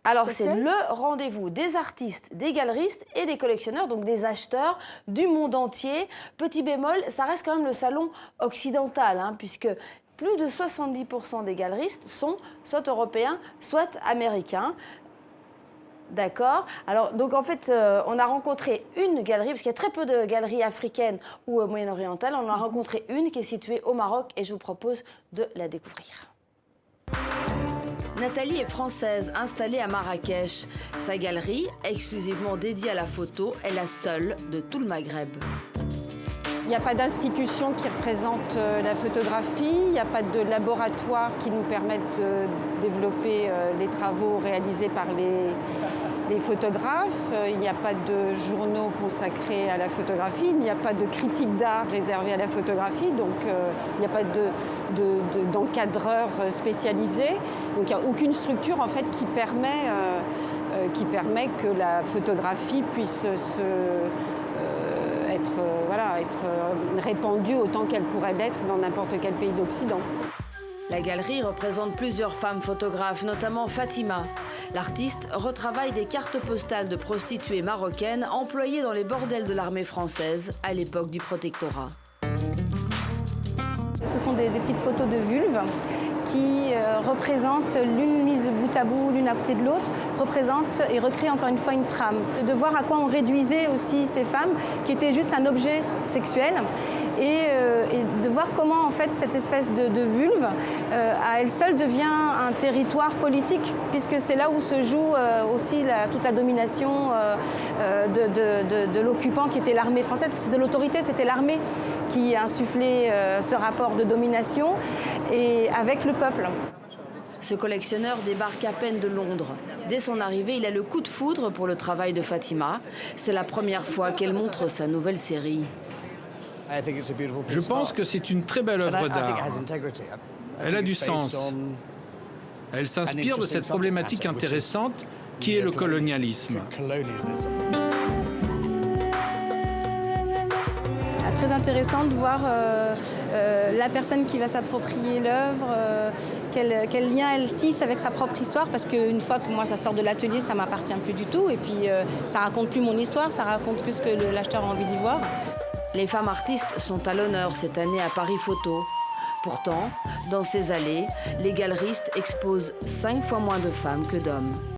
Alors, c'est le rendez-vous des artistes, des galeristes et des collectionneurs, donc des acheteurs du monde entier. Petit bémol, ça reste quand même le salon occidental, hein, puisque plus de 70% des galeristes sont soit européens, soit américains. D'accord. Alors, donc en fait, on a rencontré une galerie, parce qu'il y a très peu de galeries africaines ou moyen-orientales. On en a rencontré une qui est située au Maroc et je vous propose de la découvrir. Nathalie est française, installée à Marrakech. Sa galerie, exclusivement dédiée à la photo, est la seule de tout le Maghreb. Il n'y a pas d'institution qui représente la photographie, il n'y a pas de laboratoire qui nous permette de développer les travaux réalisés par les photographes, il n'y a pas de journaux consacrés à la photographie, il n'y a pas de critique d'art réservée à la photographie, donc il n'y a pas d'encadreur spécialisé. Donc il n'y a aucune structure en fait qui permet que la photographie puisse être répandue autant qu'elle pourrait l'être dans n'importe quel pays d'Occident. La galerie représente plusieurs femmes photographes, notamment Fatima. L'artiste retravaille des cartes postales de prostituées marocaines employées dans les bordels de l'armée française à l'époque du protectorat. Ce sont des petites photos de vulves qui représentent, l'une mise bout à bout, l'une à côté de l'autre, représente et recrée encore une fois une trame. De voir à quoi on réduisait aussi ces femmes qui étaient juste un objet sexuel et de voir comment en fait cette espèce de vulve à elle seule devient un territoire politique, puisque c'est là où se joue aussi toute la domination de l'occupant qui était l'armée française. C'était l'autorité, c'était l'armée qui insufflait ce rapport de domination et avec le peuple. Ce collectionneur débarque à peine de Londres. Dès son arrivée, il a le coup de foudre pour le travail de Fatima. C'est la première fois qu'elle montre sa nouvelle série. Je pense que c'est une très belle œuvre d'art. Elle a du sens. Elle s'inspire de cette problématique intéressante qui est le colonialisme. Très intéressant de voir la personne qui va s'approprier l'œuvre, quel lien elle tisse avec sa propre histoire, parce qu'une fois que moi ça sort de l'atelier, ça ne m'appartient plus du tout, et puis ça ne raconte plus mon histoire, ça raconte que ce que l'acheteur a envie d'y voir. Les femmes artistes sont à l'honneur cette année à Paris Photo. Pourtant, dans ces allées, les galeristes exposent 5 fois moins de femmes que d'hommes.